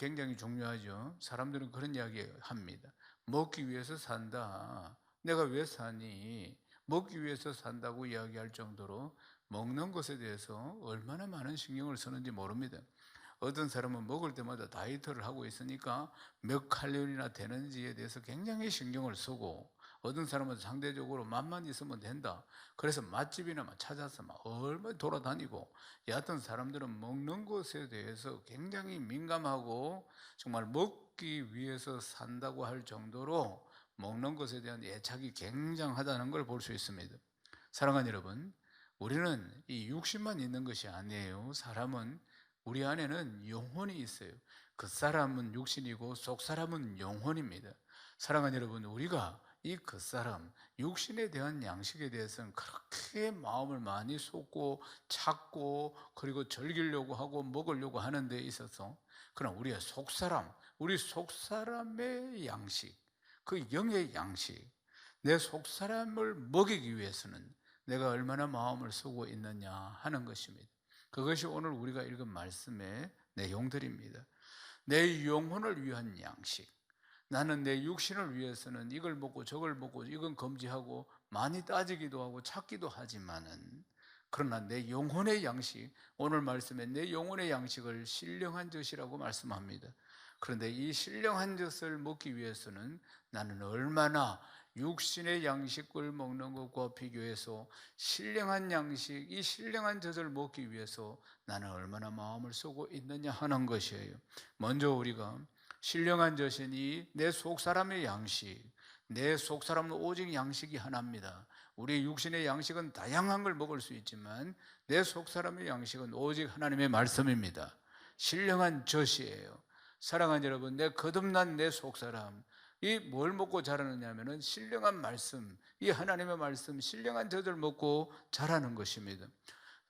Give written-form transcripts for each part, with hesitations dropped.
굉장히 중요하죠. 사람들은 그런 이야기 합니다. 먹기 위해서 산다. 내가 왜 사니? 먹기 위해서 산다고 이야기할 정도로 먹는 것에 대해서 얼마나 많은 신경을 쓰는지 모릅니다. 어떤 사람은 먹을 때마다 다이어트를 하고 있으니까 몇 칼로리나 되는지에 대해서 굉장히 신경을 쓰고, 어떤 사람은 상대적으로 맛만 있으면 된다. 그래서 맛집이나 찾아서 막 얼마나 돌아다니고, 여하튼 사람들은 먹는 것에 대해서 굉장히 민감하고 정말 먹기 위해서 산다고 할 정도로 먹는 것에 대한 애착이 굉장하다는 걸 볼 수 있습니다. 사랑하는 여러분, 우리는 이 육신만 있는 것이 아니에요. 사람은, 우리 안에는 영혼이 있어요. 그 사람은 육신이고 속 사람은 영혼입니다. 사랑하는 여러분, 우리가 이 그 사람, 육신에 대한 양식에 대해서는 그렇게 마음을 많이 쏟고 찾고 그리고 즐기려고 하고 먹으려고 하는 데 있어서, 그러나 우리의 속 사람, 우리 속 사람의 양식, 그 영의 양식, 내 속 사람을 먹이기 위해서는 내가 얼마나 마음을 쓰고 있느냐 하는 것입니다. 그것이 오늘 우리가 읽은 말씀의 내용들입니다. 내 영혼을 위한 양식. 나는 내 육신을 위해서는 이걸 먹고 저걸 먹고 이건 금지하고 많이 따지기도 하고 찾기도 하지만은, 그러나 내 영혼의 양식, 오늘 말씀에 내 영혼의 양식을 신령한 젖이라고 말씀합니다. 그런데 이 신령한 젖을 먹기 위해서는 나는 얼마나 육신의 양식을 먹는 것과 비교해서 신령한 양식, 이 신령한 젖을 먹기 위해서 나는 얼마나 마음을 쓰고 있느냐 하는 것이에요. 먼저 우리가 신령한 젖이니 내 속사람의 양식, 내 속사람은 오직 양식이 하나입니다. 우리 육신의 양식은 다양한 걸 먹을 수 있지만 내 속사람의 양식은 오직 하나님의 말씀입니다. 신령한 젖이에요. 사랑하는 여러분, 내 거듭난 내 속사람, 이 뭘 먹고 자라느냐 하면은 신령한 말씀, 이 하나님의 말씀, 신령한 젖을 먹고 자라는 것입니다.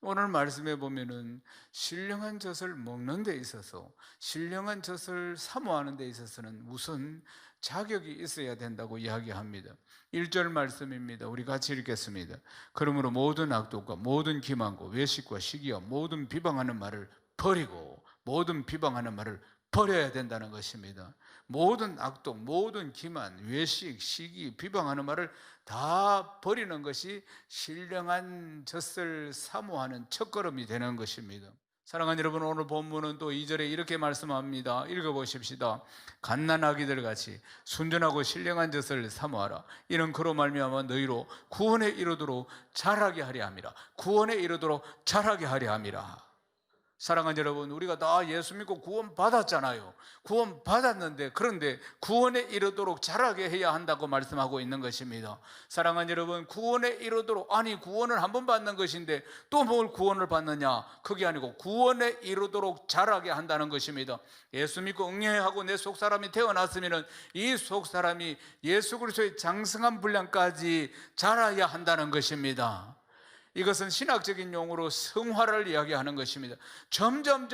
오늘 말씀에 보면은 신령한 젖을 먹는 데 있어서, 신령한 젖을 사모하는 데 있어서는 우선 자격이 있어야 된다고 이야기합니다. 1절 말씀입니다. 우리 같이 읽겠습니다. 그러므로 모든 악독과 모든 기만과 외식과 시기와 모든 비방하는 말을 버리고, 모든 비방하는 말을 버려야 된다는 것입니다. 모든 악독, 모든 기만, 외식, 시기, 비방하는 말을 다 버리는 것이 신령한 젖을 사모하는 첫걸음이 되는 것입니다. 사랑하는 여러분, 오늘 본문은 또 2절에 이렇게 말씀합니다. 읽어보십시다. 갓난아기들 같이 순전하고 신령한 젖을 사모하라. 이는 그로 말미암아 너희로 구원에 이르도록 자라게 하려 함이라. 구원에 이르도록 자라게 하려 함이라. 사랑하는 여러분, 우리가 다 예수 믿고 구원 받았잖아요. 구원 받았는데, 그런데 구원에 이르도록 자라게 해야 한다고 말씀하고 있는 것입니다. 사랑하는 여러분, 구원에 이르도록, 아니 구원을 한 번 받는 것인데 또 뭘 구원을 받느냐? 그게 아니고 구원에 이르도록 자라게 한다는 것입니다. 예수 믿고 응애하고 내 속사람이 태어났으면 이 속사람이 예수 그리스도의 장성한 분량까지 자라야 한다는 것입니다. 이것은 신학적인 용어로 성화를 이야기하는 것입니다. 점점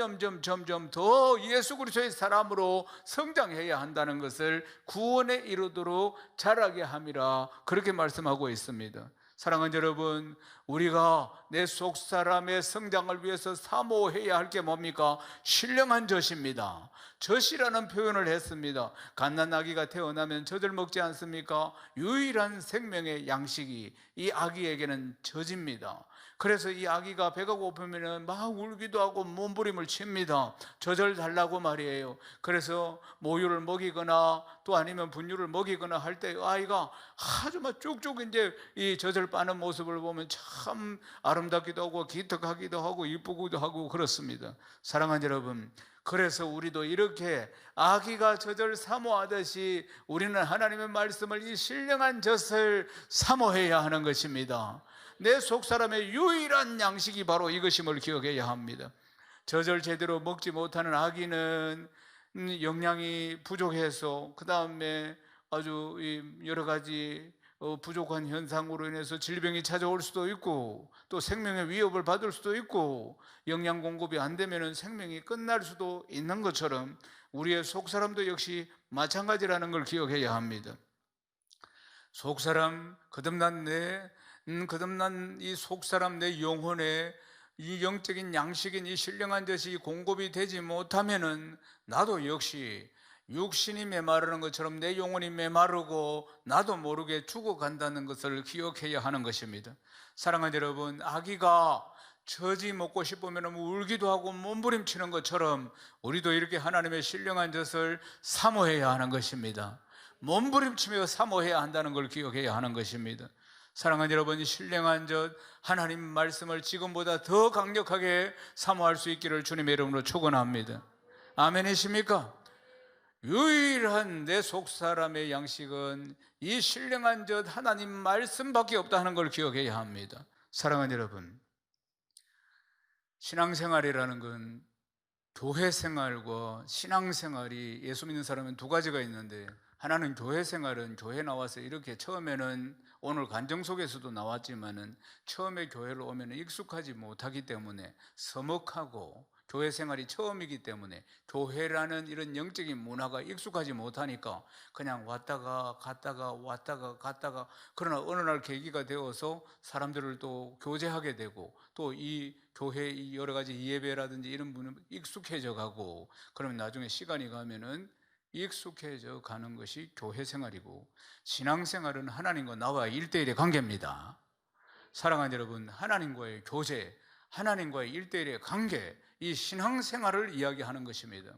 더 예수 그리스도의 사람으로 성장해야 한다는 것을 구원에 이르도록 자라게 함이라, 그렇게 말씀하고 있습니다. 사랑하는 여러분, 우리가 내 속사람의 성장을 위해서 사모해야 할 게 뭡니까? 신령한 젖입니다. 젖이라는 표현을 했습니다. 갓난아기가 태어나면 젖을 먹지 않습니까? 유일한 생명의 양식이 이 아기에게는 젖입니다. 그래서 이 아기가 배가 고프면 막 울기도 하고 몸부림을 칩니다. 젖을 달라고 말이에요. 그래서 모유를 먹이거나 또 아니면 분유를 먹이거나 할 때 아이가 아주 막 쭉쭉 이제 이 젖을 빠는 모습을 보면 참 아름답기도 하고 기특하기도 하고 이쁘기도 하고 그렇습니다. 사랑하는 여러분, 그래서 우리도 이렇게 아기가 젖을 사모하듯이 우리는 하나님의 말씀을, 이 신령한 젖을 사모해야 하는 것입니다. 내 속사람의 유일한 양식이 바로 이것임을 기억해야 합니다. 젖을 제대로 먹지 못하는 아기는 영양이 부족해서 그 다음에 아주 여러 가지 부족한 현상으로 인해서 질병이 찾아올 수도 있고, 또 생명의 위협을 받을 수도 있고, 영양 공급이 안 되면 생명이 끝날 수도 있는 것처럼 우리의 속사람도 역시 마찬가지라는 걸 기억해야 합니다. 속사람, 거듭난 이 속사람, 내 영혼에 이 영적인 양식인 이 신령한 젖이 공급이 되지 못하면은 나도 역시 육신이 메마르는 것처럼 내 영혼이 메마르고 나도 모르게 죽어간다는 것을 기억해야 하는 것입니다. 사랑하는 여러분, 아기가 젖이 먹고 싶으면 울기도 하고 몸부림치는 것처럼 우리도 이렇게 하나님의 신령한 젖을 사모해야 하는 것입니다. 몸부림치며 사모해야 한다는 걸 기억해야 하는 것입니다. 사랑하는 여러분, 신령한 젖 하나님 말씀을 지금보다 더 강력하게 사모할 수 있기를 주님의 이름으로 축원합니다. 아멘이십니까? 유일한 내 속사람의 양식은 이 신령한 젖 하나님 말씀밖에 없다 하는 걸 기억해야 합니다. 사랑하는 여러분, 신앙생활이라는 건 교회 생활과 신앙생활이, 예수 믿는 사람은 두 가지가 있는데, 하나는 교회 생활은 교회 나와서 이렇게 처음에는 오늘 간증 속에서도 나왔지만은 처음에 교회를 오면 익숙하지 못하기 때문에 서먹하고 교회 생활이 처음이기 때문에 교회라는 이런 영적인 문화가 익숙하지 못하니까 그냥 왔다가 갔다가 그러나 어느 날 계기가 되어서 사람들을 또 교제하게 되고 또 이 교회 이 여러 가지 예배라든지 이런 분은 익숙해져 가고 그러면 나중에 시간이 가면은 익숙해져 가는 것이 교회 생활이고, 신앙생활은 하나님과 나와 1대1의 관계입니다. 사랑하는 여러분, 하나님과의 교제, 하나님과의 1대1의 관계, 이 신앙생활을 이야기하는 것입니다.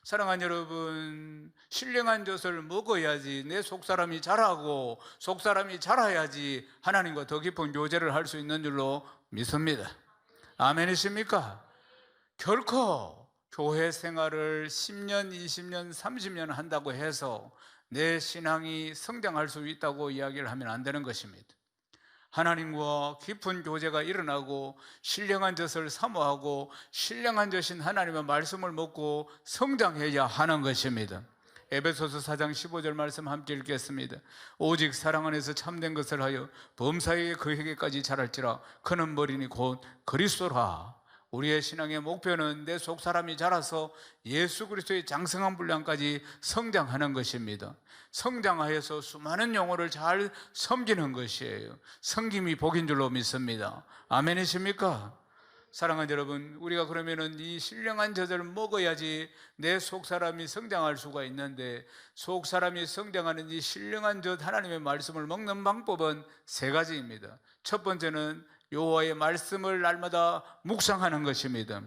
사랑하는 여러분, 신령한 젖을 먹어야지 내 속사람이 자라고 속사람이 자라야지 하나님과 더 깊은 교제를 할 수 있는 줄로 믿습니다. 아멘이십니까? 결코 교회 생활을 10년, 20년, 30년 한다고 해서 내 신앙이 성장할 수 있다고 이야기를 하면 안 되는 것입니다. 하나님과 깊은 교제가 일어나고 신령한 젖을 사모하고 신령한 젖인 하나님의 말씀을 먹고 성장해야 하는 것입니다. 에베소서 4장 15절 말씀 함께 읽겠습니다. 오직 사랑 안에서 참된 것을 하여 범사에 그에게까지 자랄지라. 그는 머리니 곧 그리스도라. 우리의 신앙의 목표는 내 속사람이 자라서 예수 그리스도의 장성한 분량까지 성장하는 것입니다. 성장하여서 수많은 영혼을 잘 섬기는 것이에요. 섬김이 복인 줄로 믿습니다. 아멘이십니까? 사랑하는 여러분, 우리가 그러면은 이 신령한 젖을 먹어야지 내 속사람이 성장할 수가 있는데, 속사람이 성장하는 이 신령한 젖 하나님의 말씀을 먹는 방법은 세 가지입니다. 첫 번째는 여호와의 말씀을 날마다 묵상하는 것입니다.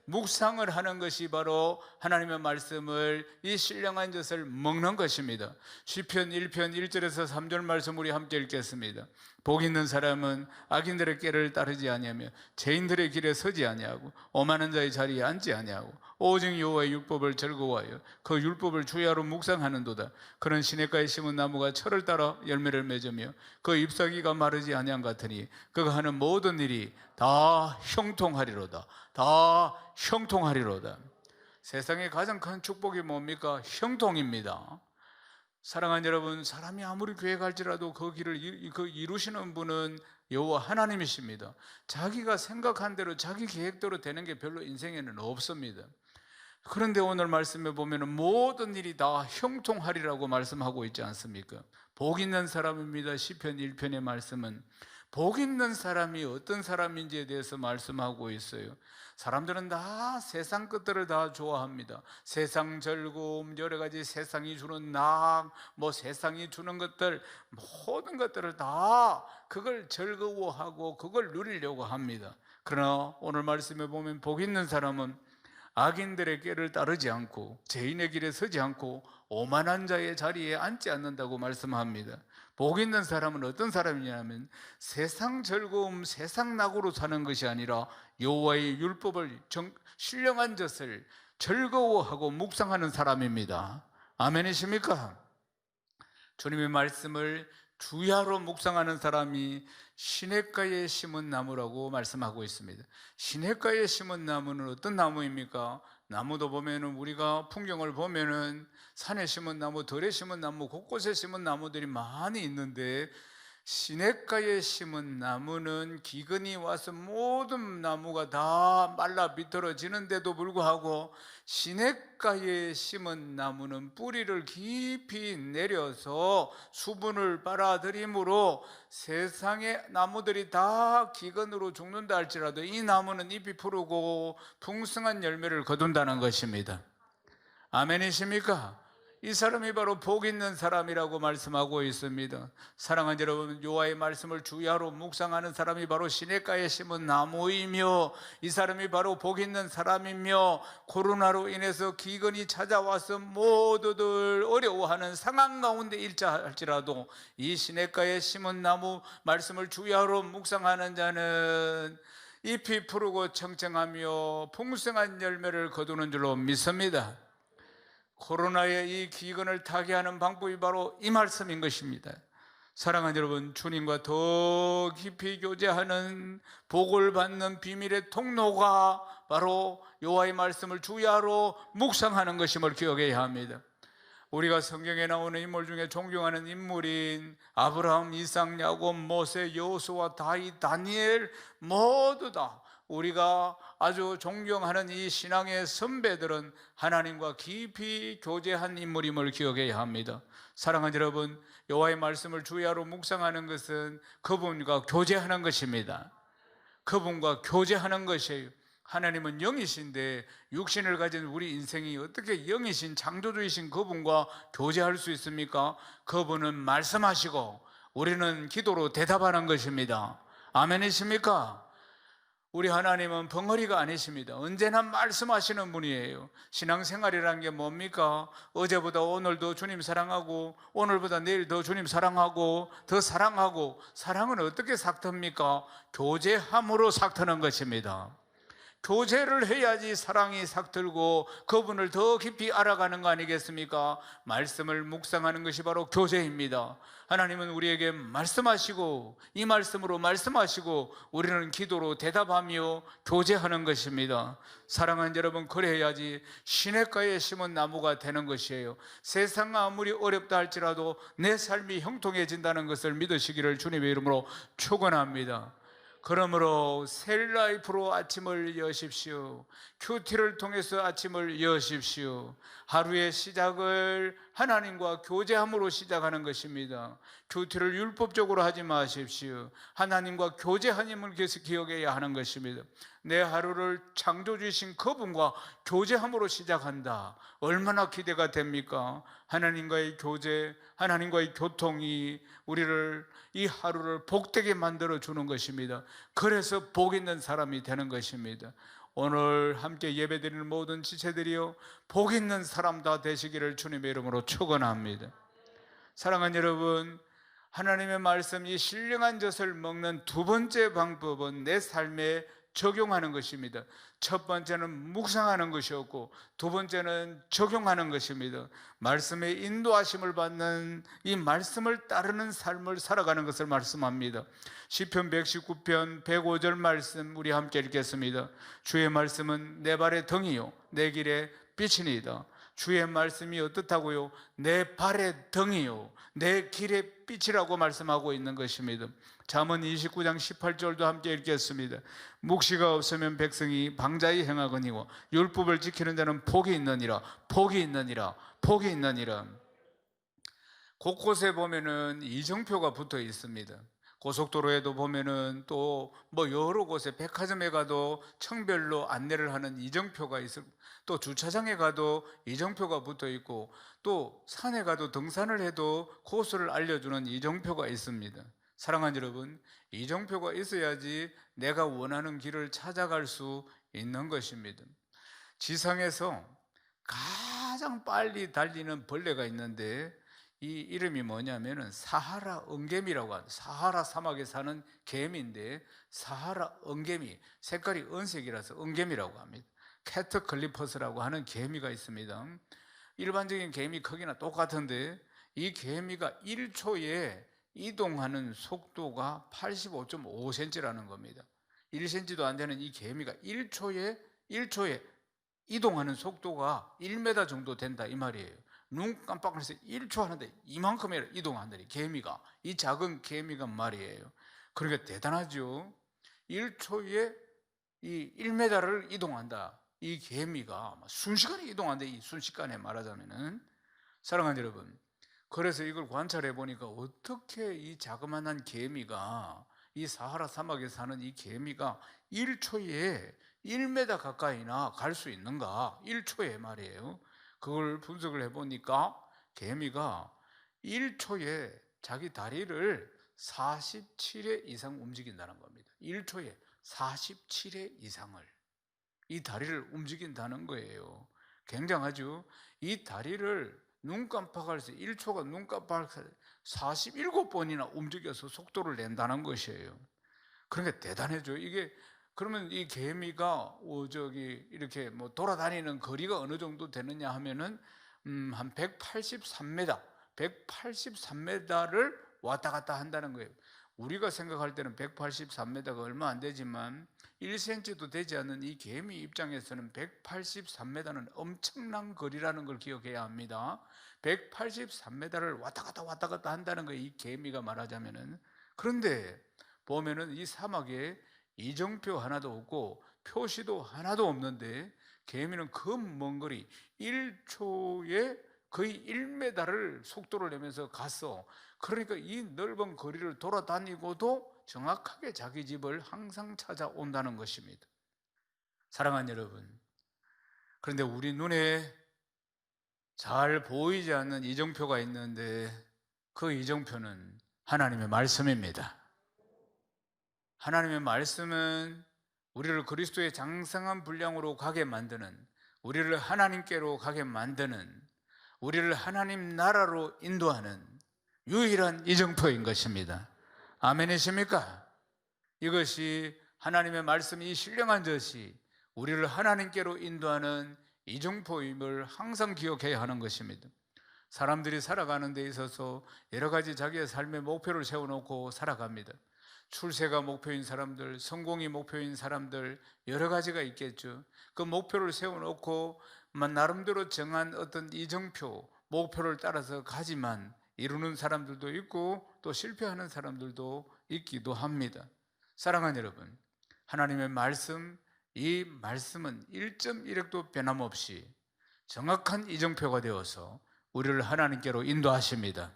묵상을 하는 것이 바로 하나님의 말씀을, 이 신령한 젖을 먹는 것입니다. 시편 1편 1절에서 3절 말씀 우리 함께 읽겠습니다. 복 있는 사람은 악인들의 꾀를 따르지 아니하며 죄인들의 길에 서지 아니하고 오만한 자의 자리에 앉지 아니하고 오직 여호와의 율법을 즐거워하여 그 율법을 주야로 묵상하는도다. 그런 시냇가에 심은 나무가 철을 따라 열매를 맺으며 그 잎사귀가 마르지 아니한 같으니 그가 하는 모든 일이 다 형통하리로다. 다 형통하리로다. 세상의 가장 큰 축복이 뭡니까? 형통입니다. 사랑하는 여러분, 사람이 아무리 교회 갈지라도 그 길을 이루시는 분은 여호와 하나님이십니다. 자기가 생각한 대로 자기 계획대로 되는 게 별로 인생에는 없습니다. 그런데 오늘 말씀에 보면 모든 일이 다 형통하리라고 말씀하고 있지 않습니까? 복 있는 사람입니다. 시편 1편의 말씀은 복 있는 사람이 어떤 사람인지에 대해서 말씀하고 있어요. 사람들은 다 세상 것들을 다 좋아합니다. 세상 즐거움, 여러 가지 세상이 주는 낙, 세상이 주는 것들, 모든 것들을 다 그걸 즐거워하고 그걸 누리려고 합니다. 그러나 오늘 말씀에 보면 복 있는 사람은 악인들의 꾀를 따르지 않고 죄인의 길에 서지 않고 오만한 자의 자리에 앉지 않는다고 말씀합니다. 복 있는 사람은 어떤 사람이냐면 세상 즐거움, 세상 낙으로 사는 것이 아니라 여호와의 율법을 신령한 젖을 즐거워하고 묵상하는 사람입니다. 아멘이십니까? 주님의 말씀을 주야로 묵상하는 사람이 시냇가에 심은 나무라고 말씀하고 있습니다. 시냇가에 심은 나무는 어떤 나무입니까? 나무도 보면은 우리가 풍경을 보면은 산에 심은 나무, 들에 심은 나무, 곳곳에 심은 나무들이 많이 있는데 시냇가에 심은 나무는 기근이 와서 모든 나무가 다 말라 비틀어지는데도 불구하고 시냇가에 심은 나무는 뿌리를 깊이 내려서 수분을 빨아들이므로 세상의 나무들이 다 기근으로 죽는다 할지라도 이 나무는 잎이 푸르고 풍성한 열매를 거둔다는 것입니다. 아멘이십니까? 이 사람이 바로 복 있는 사람이라고 말씀하고 있습니다. 사랑하는 여러분, 여호와의 말씀을 주야로 묵상하는 사람이 바로 시냇가에 심은 나무이며, 이 사람이 바로 복 있는 사람이며, 코로나로 인해서 기근이 찾아와서 모두들 어려워하는 상황 가운데 일자 할지라도 이 시냇가에 심은 나무 말씀을 주야로 묵상하는 자는 잎이 푸르고 청청하며 풍성한 열매를 거두는 줄로 믿습니다. 코로나의 이 기근을 타개하는 방법이 바로 이 말씀인 것입니다. 사랑하는 여러분, 주님과 더 깊이 교제하는 복을 받는 비밀의 통로가 바로 여호와의 말씀을 주야로 묵상하는 것임을 기억해야 합니다. 우리가 성경에 나오는 인물 중에 존경하는 인물인 아브라함, 이삭, 야곱, 모세, 여호수아, 다윗, 다니엘 모두 다 우리가 아주 존경하는 이 신앙의 선배들은 하나님과 깊이 교제한 인물임을 기억해야 합니다. 사랑하는 여러분, 여호와의 말씀을 주야로 묵상하는 것은 그분과 교제하는 것입니다. 그분과 교제하는 것이에요. 하나님은 영이신데 육신을 가진 우리 인생이 어떻게 영이신 창조주이신 그분과 교제할 수 있습니까? 그분은 말씀하시고 우리는 기도로 대답하는 것입니다. 아멘이십니까? 우리 하나님은 벙어리가 아니십니다. 언제나 말씀하시는 분이에요. 신앙생활이라는 게 뭡니까? 어제보다 오늘 더 주님 사랑하고, 오늘보다 내일 더 주님 사랑하고, 더 사랑하고. 사랑은 어떻게 삭텄습니까? 교제함으로 삭트는 것입니다. 교제를 해야지 사랑이 삭들고 그분을 더 깊이 알아가는 거 아니겠습니까? 말씀을 묵상하는 것이 바로 교제입니다. 하나님은 우리에게 말씀하시고 이 말씀으로 말씀하시고 우리는 기도로 대답하며 교제하는 것입니다. 사랑하는 여러분, 그래야지 시냇가에 심은 나무가 되는 것이에요. 세상 아무리 어렵다 할지라도 내 삶이 형통해진다는 것을 믿으시기를 주님의 이름으로 축원합니다. 그러므로 셀라이프로 아침을 여십시오. 큐티를 통해서 아침을 여십시오. 하루의 시작을 하나님과 교제함으로 시작하는 것입니다. 큐티를 율법적으로 하지 마십시오. 하나님과 교제하님을 계속 기억해야 하는 것입니다. 내 하루를 창조주신 그분과 교제함으로 시작한다. 얼마나 기대가 됩니까? 하나님과의 교제, 하나님과의 교통이 우리를 이 하루를 복되게 만들어 주는 것입니다. 그래서 복 있는 사람이 되는 것입니다. 오늘 함께 예배드리는 모든 지체들이요, 복 있는 사람 다 되시기를 주님의 이름으로 축원합니다. 사랑하는 여러분, 하나님의 말씀, 이 신령한 젖을 먹는 두 번째 방법은 내 삶에 적용하는 것입니다. 첫 번째는 묵상하는 것이었고 두 번째는 적용하는 것입니다. 말씀의 인도하심을 받는 이 말씀을 따르는 삶을 살아가는 것을 말씀합니다. 시편 119편 105절 말씀 우리 함께 읽겠습니다. 주의 말씀은 내 발의 등이요 내 길의 빛이니이다. 주의 말씀이 어떻다고요? 내 발의 등이요 내 길의 빛이라고 말씀하고 있는 것입니다. 잠언 29장 18절도 함께 읽겠습니다. 묵시가 없으면 백성이 방자히 행하거니와 율법을 지키는 자는 복이 있느니라. 복이 있느니라. 복이 있느니라. 곳곳에 보면은 이정표가 붙어 있습니다. 고속도로에도 보면은 또 여러 곳에 백화점에 가도 청별로 안내를 하는 이정표가 있을, 또 주차장에 가도 이정표가 붙어 있고, 또 산에 가도 등산을 해도 코스를 알려주는 이정표가 있습니다. 사랑하는 여러분, 이정표가 있어야지 내가 원하는 길을 찾아갈 수 있는 것입니다. 지상에서 가장 빨리 달리는 벌레가 있는데 이 이름이 뭐냐면은 사하라 은개미라고 합니다. 사하라 사막에 사는 개미인데 사하라 은개미, 색깔이 은색이라서 은개미라고 합니다. 캐터클리퍼스라고 하는 개미가 있습니다. 일반적인 개미 크기나 똑같은데 이 개미가 1초에 이동하는 속도가 85.5cm라는 겁니다. 1cm도 안 되는 이 개미가 1초에 이동하는 속도가 1m 정도 된다 이 말이에요. 눈 깜빡해서 1초 하는데 이만큼이나 이동한다니, 개미가. 이 작은 개미가 말이에요. 그러니까 대단하죠. 1초에 이 1m를 이동한다. 이 개미가 순식간에 이동한다. 이 순식간에 말하자면은. 사랑하는 여러분, 그래서 이걸 관찰해 보니까 어떻게 이 자그마한 개미가, 이 사하라 사막에 사는 이 개미가 1초에 1m 가까이나 갈 수 있는가? 1초에 말이에요. 그걸 분석을 해 보니까 개미가 1초에 자기 다리를 47회 이상 움직인다는 겁니다. 1초에 47회 이상을 이 다리를 움직인다는 거예요. 굉장하죠. 이 다리를 눈 깜빡할 때 1초가 눈 깜빡할 때 47번이나 움직여서 속도를 낸다는 것이에요. 그러니까 대단해죠. 이게 그러면 이 개미가 이렇게 뭐 돌아다니는 거리가 어느 정도 되느냐 하면은 한 183m, 183m를 왔다 갔다 한다는 거예요. 우리가 생각할 때는 183m가 얼마 안 되지만 1cm도 되지 않는 이 개미 입장에서는 183m는 엄청난 거리라는 걸 기억해야 합니다. 183m를 왔다 갔다 한다는 거예요, 이 개미가 말하자면은. 그런데 보면은 이 사막에 이정표 하나도 없고 표시도 하나도 없는데 개미는 그 먼 거리 1초에 거의 1m를 속도를 내면서 갔어. 그러니까 이 넓은 거리를 돌아다니고도 정확하게 자기 집을 항상 찾아온다는 것입니다. 사랑하는 여러분, 그런데 우리 눈에 잘 보이지 않는 이정표가 있는데 그 이정표는 하나님의 말씀입니다. 하나님의 말씀은 우리를 그리스도의 장성한 분량으로 가게 만드는, 우리를 하나님께로 가게 만드는, 우리를 하나님 나라로 인도하는 유일한 이정표인 것입니다. 아멘이십니까? 이것이 하나님의 말씀이 신령한 것이 우리를 하나님께로 인도하는 이정표임을 항상 기억해야 하는 것입니다. 사람들이 살아가는 데 있어서 여러 가지 자기의 삶의 목표를 세워놓고 살아갑니다. 출세가 목표인 사람들, 성공이 목표인 사람들, 여러 가지가 있겠죠. 그 목표를 세워놓고 나름대로 정한 어떤 이정표, 목표를 따라서 가지만 이루는 사람들도 있고 또 실패하는 사람들도 있기도 합니다. 사랑하는 여러분, 하나님의 말씀, 이 말씀은 1.1획도 변함없이 정확한 이정표가 되어서 우리를 하나님께로 인도하십니다.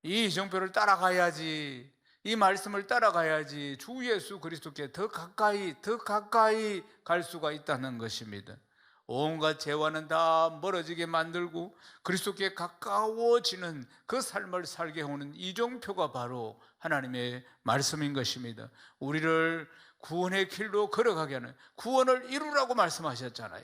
이 이정표를 따라가야지, 이 말씀을 따라가야지 주 예수 그리스도께 더 가까이 갈 수가 있다는 것입니다. 온갖 죄와는 다 멀어지게 만들고 그리스도께 가까워지는 그 삶을 살게 하는 이정표가 바로 하나님의 말씀인 것입니다. 우리를 구원의 길로 걸어가게 하는, 구원을 이루라고 말씀하셨잖아요.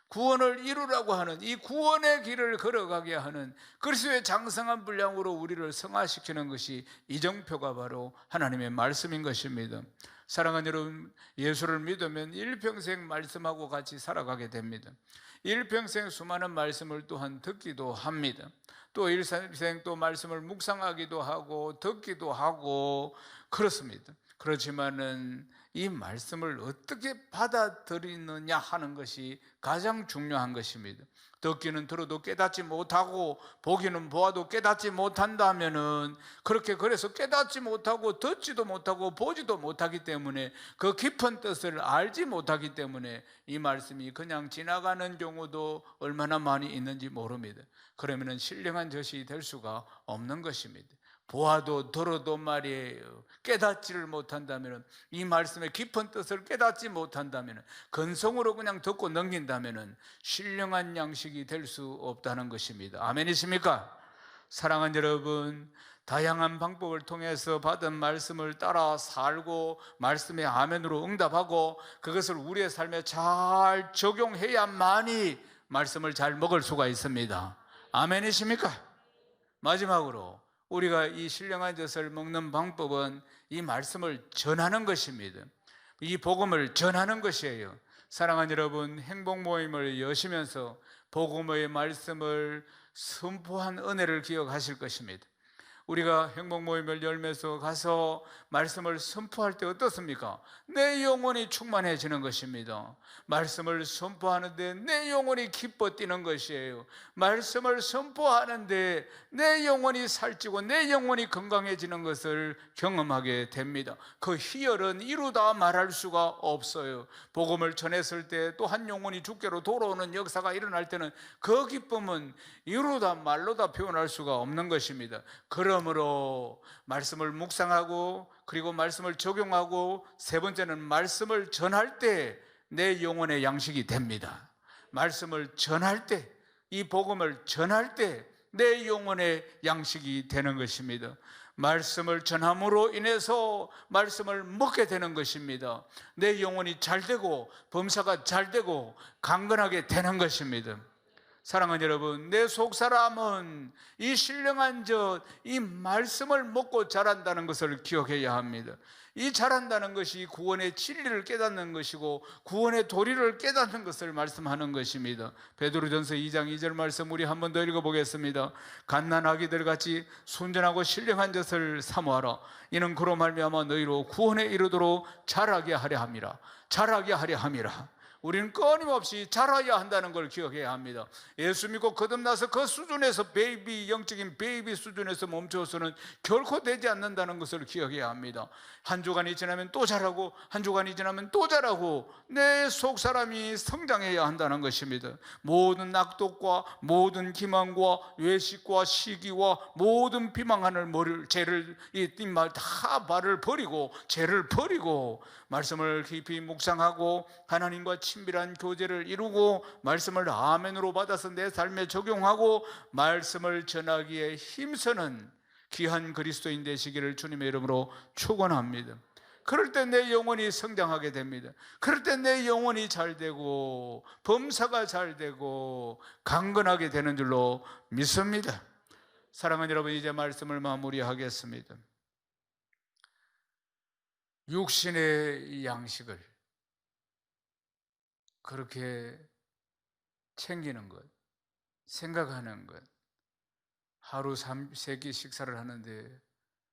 구원을 이루라고 하는, 이 구원의 길을 걸어가게 하는 그리스도의 장성한 분량으로 우리를 성화시키는 것이 이정표가 바로 하나님의 말씀인 것입니다. 사랑하는 여러분, 예수를 믿으면 일평생 말씀하고 같이 살아가게 됩니다. 일평생 수많은 말씀을 또한 듣기도 합니다. 또 일평생 또 말씀을 묵상하기도 하고 듣기도 하고 그렇습니다. 그렇지만은 이 말씀을 어떻게 받아들이느냐 하는 것이 가장 중요한 것입니다. 듣기는 들어도 깨닫지 못하고 보기는 보아도 깨닫지 못한다면은, 그래서 깨닫지 못하고 듣지도 못하고 보지도 못하기 때문에, 그 깊은 뜻을 알지 못하기 때문에 이 말씀이 그냥 지나가는 경우도 얼마나 많이 있는지 모릅니다. 그러면은 신령한 젖이 될 수가 없는 것입니다. 보아도 들어도 말이에요, 깨닫지를 못한다면, 이 말씀의 깊은 뜻을 깨닫지 못한다면, 근성으로 그냥 듣고 넘긴다면 신령한 양식이 될 수 없다는 것입니다. 아멘이십니까? 사랑하는 여러분, 다양한 방법을 통해서 받은 말씀을 따라 살고 말씀의 아멘으로 응답하고 그것을 우리의 삶에 잘 적용해야만이 말씀을 잘 먹을 수가 있습니다. 아멘이십니까? 마지막으로 우리가 이 신령한 젖을 먹는 방법은 이 말씀을 전하는 것입니다. 이 복음을 전하는 것이에요. 사랑하는 여러분, 행복 모임을 여시면서 복음의 말씀을 선포한 은혜를 기억하실 것입니다. 우리가 행복 모임을 열면서 가서 말씀을 선포할 때 어떻습니까? 내 영혼이 충만해지는 것입니다. 말씀을 선포하는데 내 영혼이 기뻐 뛰는 것이에요. 말씀을 선포하는데 내 영혼이 살찌고 내 영혼이 건강해지는 것을 경험하게 됩니다. 그 희열은 이루다 말할 수가 없어요. 복음을 전했을 때 또 한 영혼이 주께로 돌아오는 역사가 일어날 때는 그 기쁨은 이루다 말로다 표현할 수가 없는 것입니다. 그러므로 말씀을 묵상하고 그리고 말씀을 적용하고 세 번째는 말씀을 전할 때 내 영혼의 양식이 됩니다. 말씀을 전할 때, 이 복음을 전할 때 내 영혼의 양식이 되는 것입니다. 말씀을 전함으로 인해서 말씀을 먹게 되는 것입니다. 내 영혼이 잘 되고 범사가 잘 되고 강건하게 되는 것입니다. 사랑하는 여러분, 내 속사람은 이 신령한 이 말씀을 먹고 자란다는 것을 기억해야 합니다. 이 자란다는 것이 구원의 진리를 깨닫는 것이고 구원의 도리를 깨닫는 것을 말씀하는 것입니다. 베드로전서 2장 2절 말씀 우리 한 번 더 읽어보겠습니다. 갓난아기들 같이 순전하고 신령한 젖을 사모하라. 이는 그로 말미암아 너희로 구원에 이르도록 자라게 하려 함이라. 자라게 하려 함이라. 우리는 끊임없이 자라야 한다는 걸 기억해야 합니다. 예수 믿고 거듭나서 그 수준에서 영적인 베이비 수준에서 멈춰서는 결코 되지 않는다는 것을 기억해야 합니다. 한 주간이 지나면 또 자라고 한 주간이 지나면 또 자라고 내 속사람이 성장해야 한다는 것입니다. 모든 악독과 모든 기만과 외식과 시기와 모든 비방하는 죄를 다 발을 버리고 죄를 버리고 말씀을 깊이 묵상하고 하나님과 친밀한 교제를 이루고 말씀을 아멘으로 받아서 내 삶에 적용하고 말씀을 전하기에 힘쓰는 귀한 그리스도인 되시기를 주님의 이름으로 축원합니다. 그럴 때 내 영혼이 성장하게 됩니다. 그럴 때 내 영혼이 잘 되고 범사가 잘 되고 강건하게 되는 줄로 믿습니다. 사랑하는 여러분, 이제 말씀을 마무리하겠습니다. 육신의 양식을 그렇게 챙기는 것, 생각하는 것, 하루 3-4끼 식사를 하는데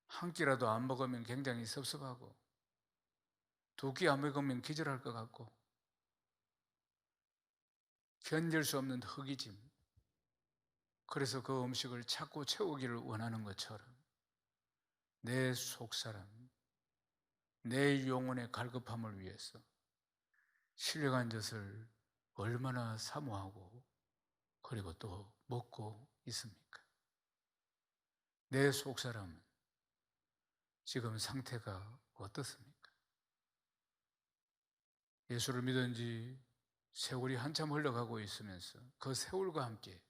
한 끼라도 안 먹으면 굉장히 섭섭하고 2끼 안 먹으면 기절할 것 같고 견딜 수 없는 허기짐, 그래서 그 음식을 찾고 채우기를 원하는 것처럼 내 속사람, 내 영혼의 갈급함을 위해서 신령한 젖을 얼마나 사모하고 그리고 또 먹고 있습니까? 내 속사람은 지금 상태가 어떻습니까? 예수를 믿은 지 세월이 한참 흘러가고 있으면서 그 세월과 함께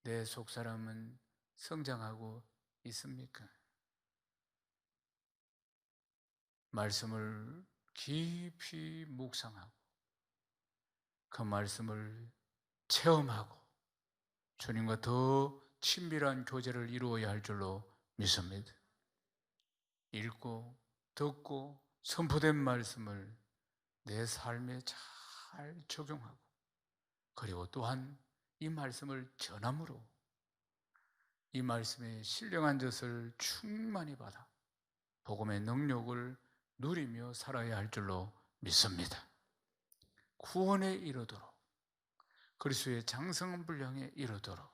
내 속사람은 성장하고 있습니까? 말씀을 깊이 묵상하고 그 말씀을 체험하고 주님과 더 친밀한 교제를 이루어야 할 줄로 믿습니다. 읽고 듣고 선포된 말씀을 내 삶에 잘 적용하고 그리고 또한 이 말씀을 전함으로 이 말씀의 신령한 젖을 충만히 받아 복음의 능력을 누리며 살아야 할 줄로 믿습니다. 구원에 이르도록 그리스도의 장성한 분량에 이르도록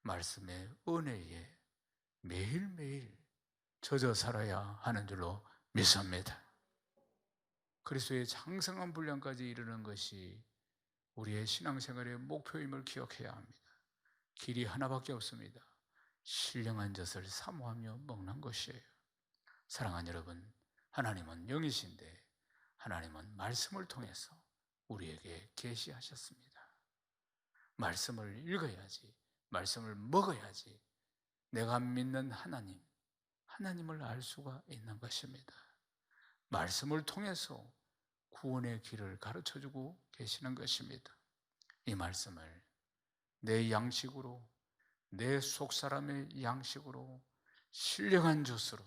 말씀의 은혜에 매일매일 젖어 살아야 하는 줄로 믿습니다. 그리스도의 장성한 분량까지 이르는 것이 우리의 신앙생활의 목표임을 기억해야 합니다. 길이 하나밖에 없습니다. 신령한 젖을 사모하며 먹는 것이에요. 사랑하는 여러분, 하나님은 영이신데 하나님은 말씀을 통해서 우리에게 계시하셨습니다. 말씀을 읽어야지, 말씀을 먹어야지 내가 믿는 하나님을 알 수가 있는 것입니다. 말씀을 통해서 구원의 길을 가르쳐주고 계시는 것입니다. 이 말씀을 내 양식으로, 내 속사람의 양식으로 신령한 젖으로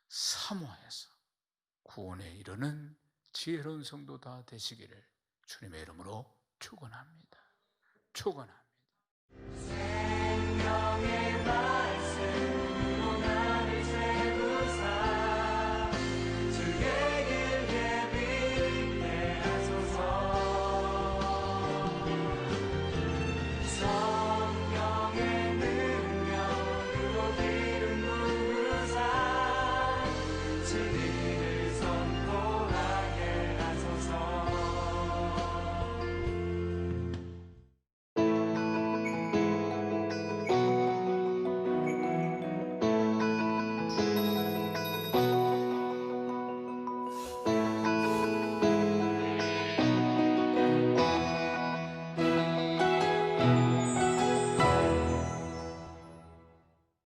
사모해서 구원에 이르는 지혜로운 성도 다 되시기를 주님의 이름으로 축원합니다. 축원합니다. 생명의 말